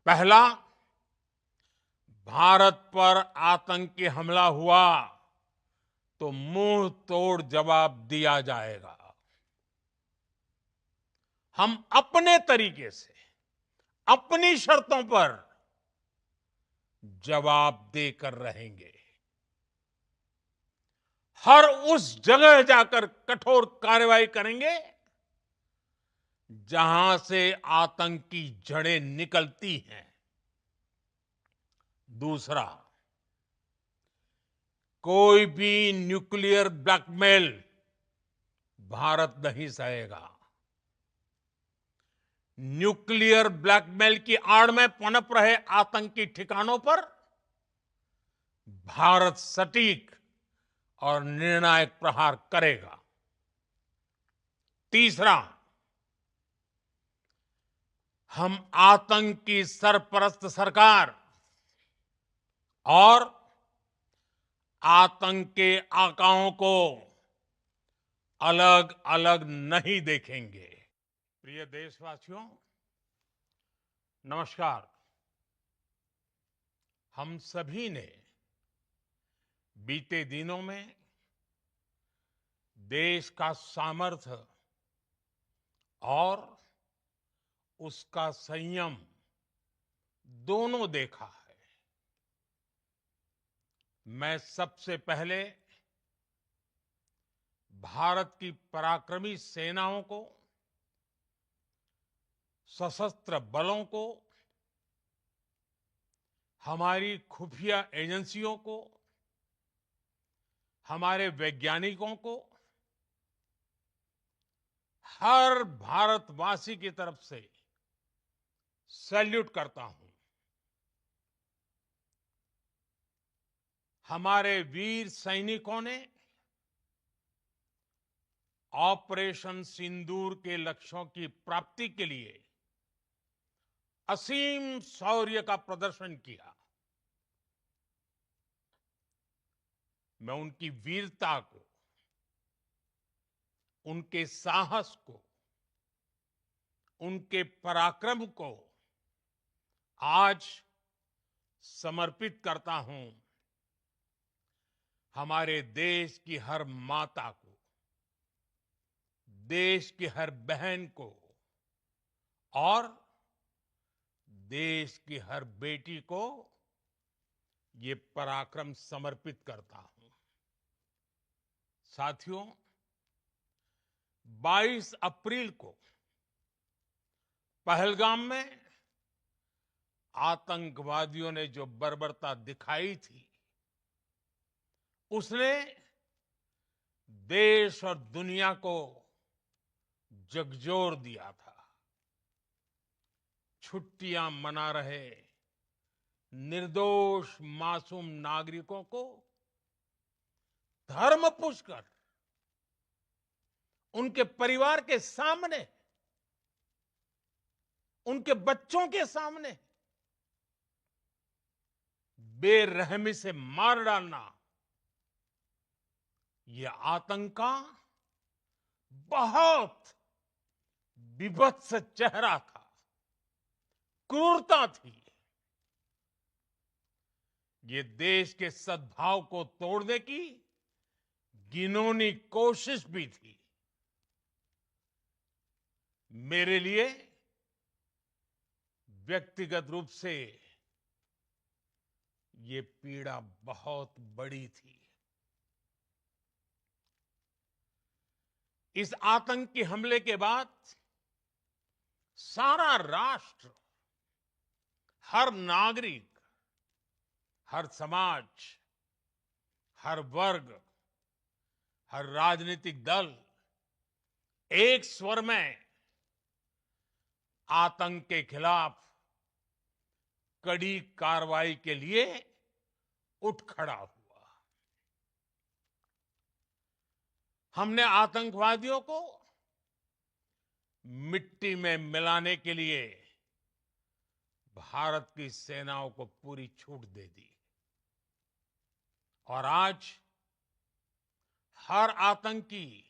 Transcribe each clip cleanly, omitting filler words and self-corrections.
पहला, भारत पर आतंकी हमला हुआ तो मुंह तोड़ जवाब दिया जाएगा। हम अपने तरीके से, अपनी शर्तों पर जवाब देकर रहेंगे। हर उस जगह जाकर कठोर कार्रवाई करेंगे जहां से आतंकी जड़ें निकलती हैं। दूसरा, कोई भी न्यूक्लियर ब्लैकमेल भारत नहीं सहेगा। न्यूक्लियर ब्लैकमेल की आड़ में पनप रहे आतंकी ठिकानों पर भारत सटीक और निर्णायक प्रहार करेगा। तीसरा, हम आतंक की सरपरस्त सरकार और आतंक के आकाओं को अलग अलग नहीं देखेंगे। प्रिय देशवासियों, नमस्कार। हम सभी ने बीते दिनों में देश का सामर्थ्य और उसका संयम दोनों देखा है। मैं सबसे पहले भारत की पराक्रमी सेनाओं को, सशस्त्र बलों को, हमारी खुफिया एजेंसियों को, हमारे वैज्ञानिकों को, हर भारतवासी की तरफ से सैल्यूट करता हूं। हमारे वीर सैनिकों ने ऑपरेशन सिंदूर के लक्ष्यों की प्राप्ति के लिए असीम शौर्य का प्रदर्शन किया। मैं उनकी वीरता को, उनके साहस को, उनके पराक्रम को आज समर्पित करता हूं हमारे देश की हर माता को, देश की हर बहन को और देश की हर बेटी को ये पराक्रम समर्पित करता हूं। साथियों, 22 अप्रैल को पहलगाम में आतंकवादियों ने जो बर्बरता दिखाई थी, उसने देश और दुनिया को झकझोर दिया था। छुट्टियां मना रहे निर्दोष मासूम नागरिकों को धर्म पूछकर उनके परिवार के सामने, उनके बच्चों के सामने बेरहमी से मार डालना, यह आतंक का बहुत विभत्स चेहरा था, क्रूरता थी। ये देश के सद्भाव को तोड़ने की घिनौनी कोशिश भी थी। मेरे लिए व्यक्तिगत रूप से ये पीड़ा बहुत बड़ी थी। इस आतंकी हमले के बाद सारा राष्ट्र, हर नागरिक, हर समाज, हर वर्ग, हर राजनीतिक दल एक स्वर में आतंक के खिलाफ कड़ी कार्रवाई के लिए उठ खड़ा हुआ। हमने आतंकवादियों को मिट्टी में मिलाने के लिए भारत की सेनाओं को पूरी छूट दे दी और आज हर आतंकी,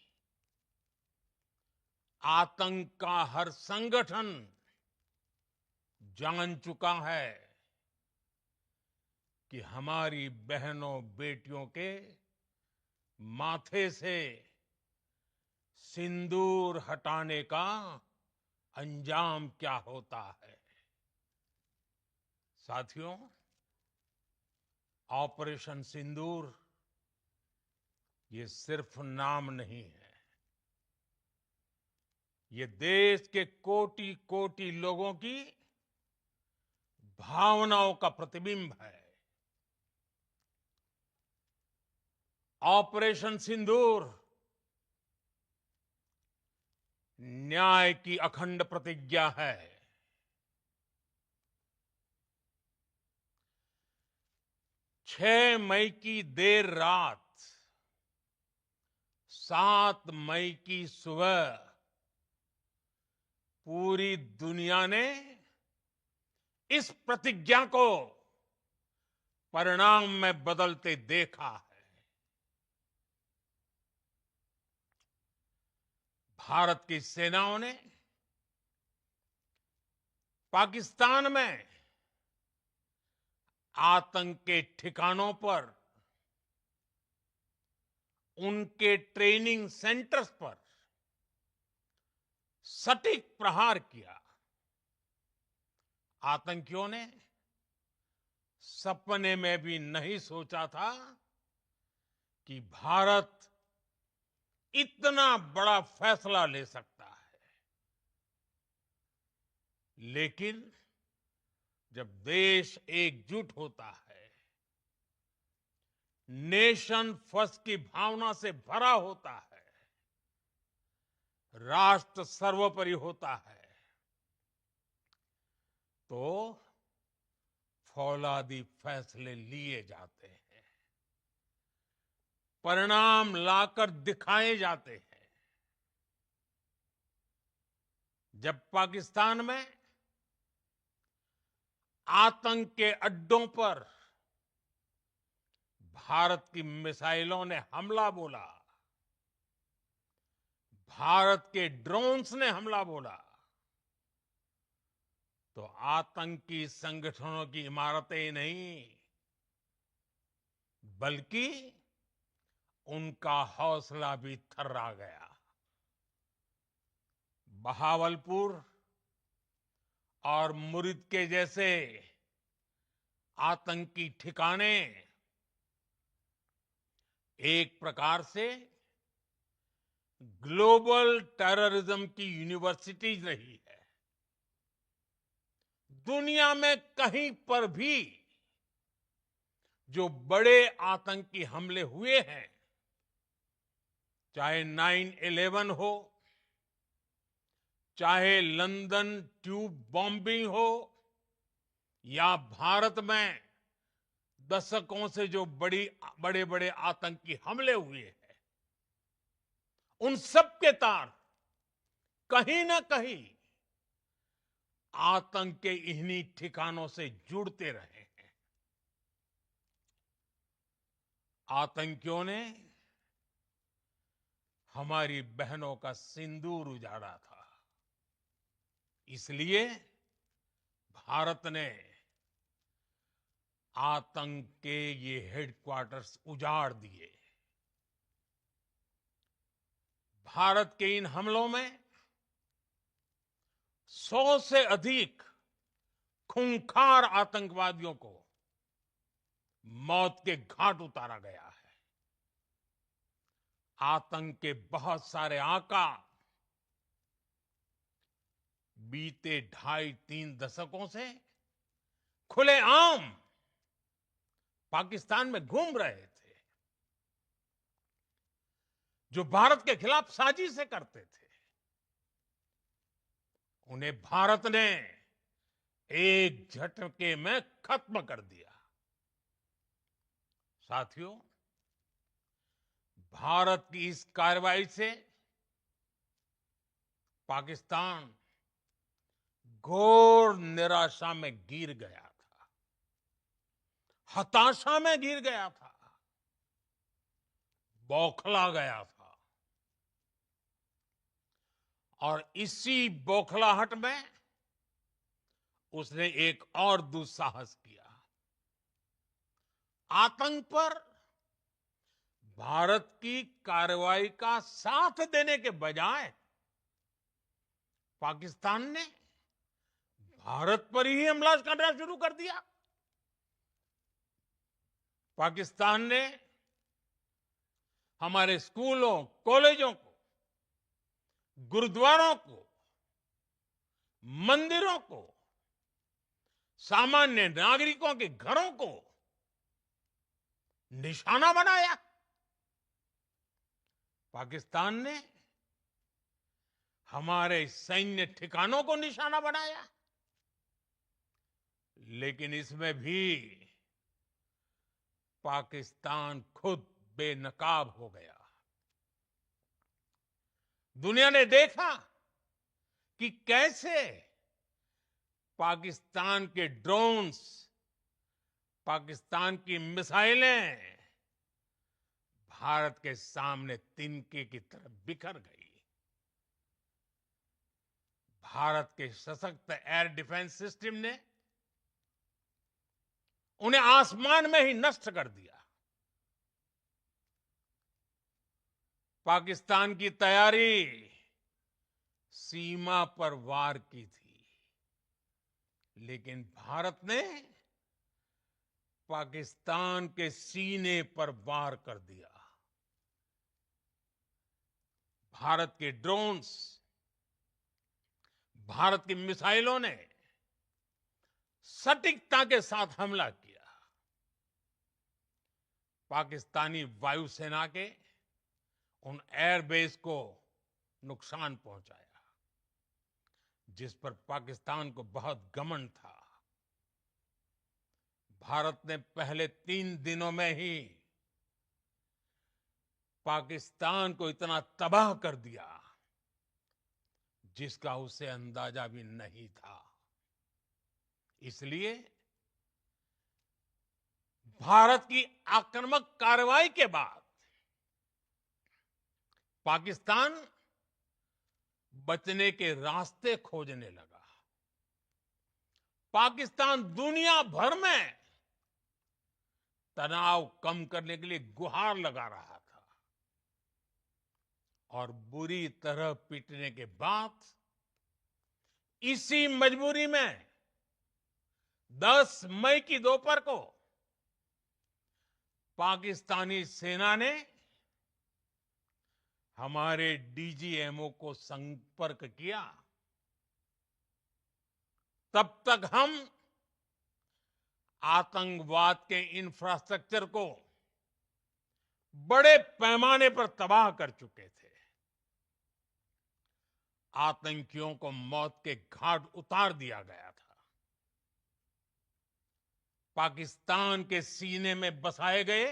आतंक का हर संगठन जान चुका है कि हमारी बहनों बेटियों के माथे से सिंदूर हटाने का अंजाम क्या होता है। साथियों, ऑपरेशन सिंदूर ये सिर्फ नाम नहीं है, ये देश के कोटि कोटि लोगों की भावनाओं का प्रतिबिंब है। ऑपरेशन सिंदूर न्याय की अखंड प्रतिज्ञा है। 6 मई की देर रात, 7 मई की सुबह पूरी दुनिया ने इस प्रतिज्ञा को परिणाम में बदलते देखा है। भारत की सेनाओं ने पाकिस्तान में आतंक के ठिकानों पर, उनके ट्रेनिंग सेंटर्स पर सटीक प्रहार किया। आतंकियों ने सपने में भी नहीं सोचा था कि भारत इतना बड़ा फैसला ले सकता है। लेकिन जब देश एकजुट होता है, नेशन फर्स्ट की भावना से भरा होता है, राष्ट्र सर्वोपरि होता है, तो फौलादी फैसले लिए जाते हैं, परिणाम लाकर दिखाए जाते हैं। जब पाकिस्तान में आतंक के अड्डों पर भारत की मिसाइलों ने हमला बोला, भारत के ड्रोन्स ने हमला बोला, तो आतंकी संगठनों की इमारतें ही नहीं, बल्कि उनका हौसला भी थर्रा गया। बहावलपुर और मुरिद के जैसे आतंकी ठिकाने एक प्रकार से ग्लोबल टेररिज्म की यूनिवर्सिटीज रही है। दुनिया में कहीं पर भी जो बड़े आतंकी हमले हुए हैं, चाहे 9/11 हो, चाहे लंदन ट्यूब बॉम्बिंग हो, या भारत में दशकों से जो बड़े बड़े आतंकी हमले हुए हैं, उन सब के तार कहीं ना कहीं आतंक के इन्हीं ठिकानों से जुड़ते रहे हैं। आतंकियों ने हमारी बहनों का सिंदूर उजाड़ा था, इसलिए भारत ने आतंक के ये हेडक्वार्टर्स उजाड़ दिए। भारत के इन हमलों में 100 से अधिक खूंखार आतंकवादियों को मौत के घाट उतारा गया है। आतंक के बहुत सारे आका बीते 2.5-3 दशकों से खुलेआम पाकिस्तान में घूम रहे थे, जो भारत के खिलाफ साजिशें करते थे। उन्हें भारत ने एक झटके में खत्म कर दिया। साथियों, भारत की इस कार्रवाई से पाकिस्तान घोर निराशा में गिर गया था, हताशा में गिर गया था, बौखला गया था। और इसी बौखलाहट में उसने एक और दुस्साहस किया। आतंक पर भारत की कार्रवाई का साथ देने के बजाय पाकिस्तान ने भारत पर ही हमला करना शुरू कर दिया। पाकिस्तान ने हमारे स्कूलों, कॉलेजों को, गुरुद्वारों को, मंदिरों को, सामान्य नागरिकों के घरों को निशाना बनाया। पाकिस्तान ने हमारे सैन्य ठिकानों को निशाना बनाया। लेकिन इसमें भी पाकिस्तान खुद बेनकाब हो गया। दुनिया ने देखा कि कैसे पाकिस्तान के ड्रोन्स, पाकिस्तान की मिसाइलें भारत के सामने तिनके की तरह बिखर गई। भारत के सशक्त एयर डिफेंस सिस्टम ने उन्हें आसमान में ही नष्ट कर दिया। पाकिस्तान की तैयारी सीमा पर वार की थी, लेकिन भारत ने पाकिस्तान के सीने पर वार कर दिया। भारत के ड्रोन्स, भारत की मिसाइलों ने सटीकता के साथ हमला किया। पाकिस्तानी वायुसेना के उन एयरबेस को नुकसान पहुंचाया, जिस पर पाकिस्तान को बहुत घमंड था। भारत ने पहले 3 दिनों में ही पाकिस्तान को इतना तबाह कर दिया जिसका उसे अंदाजा भी नहीं था। इसलिए भारत की आक्रामक कार्रवाई के बाद पाकिस्तान बचने के रास्ते खोजने लगा। पाकिस्तान दुनिया भर में तनाव कम करने के लिए गुहार लगा रहा था और बुरी तरह पीटने के बाद इसी मजबूरी में 10 मई की दोपहर को पाकिस्तानी सेना ने हमारे डीजीएमओ को संपर्क किया। तब तक हम आतंकवाद के इंफ्रास्ट्रक्चर को बड़े पैमाने पर तबाह कर चुके थे। आतंकियों को मौत के घाट उतार दिया गया था। पाकिस्तान के सीने में बसाए गए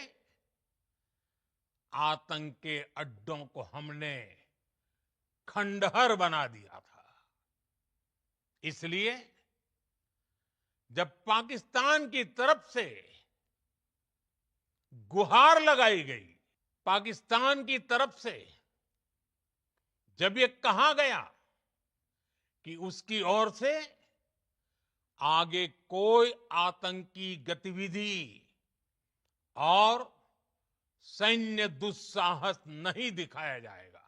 आतंक के अड्डों को हमने खंडहर बना दिया था। इसलिए जब पाकिस्तान की तरफ से गुहार लगाई गई, पाकिस्तान की तरफ से जब ये कहा गया कि उसकी ओर से आगे कोई आतंकी गतिविधि और सैन्य दुस्साहस नहीं दिखाया जाएगा,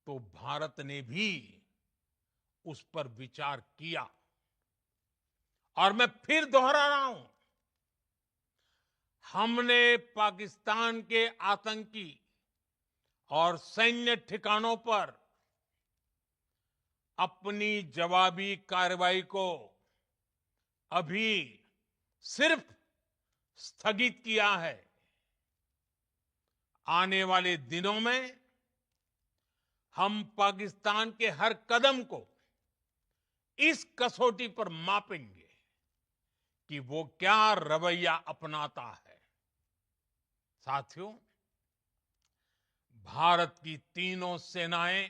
तो भारत ने भी उस पर विचार किया। और मैं फिर दोहरा रहा हूं, हमने पाकिस्तान के आतंकी और सैन्य ठिकानों पर अपनी जवाबी कार्रवाई को अभी सिर्फ स्थगित किया है। आने वाले दिनों में हम पाकिस्तान के हर कदम को इस कसौटी पर मापेंगे कि वो क्या रवैया अपनाता है। साथियों, भारत की तीनों सेनाएं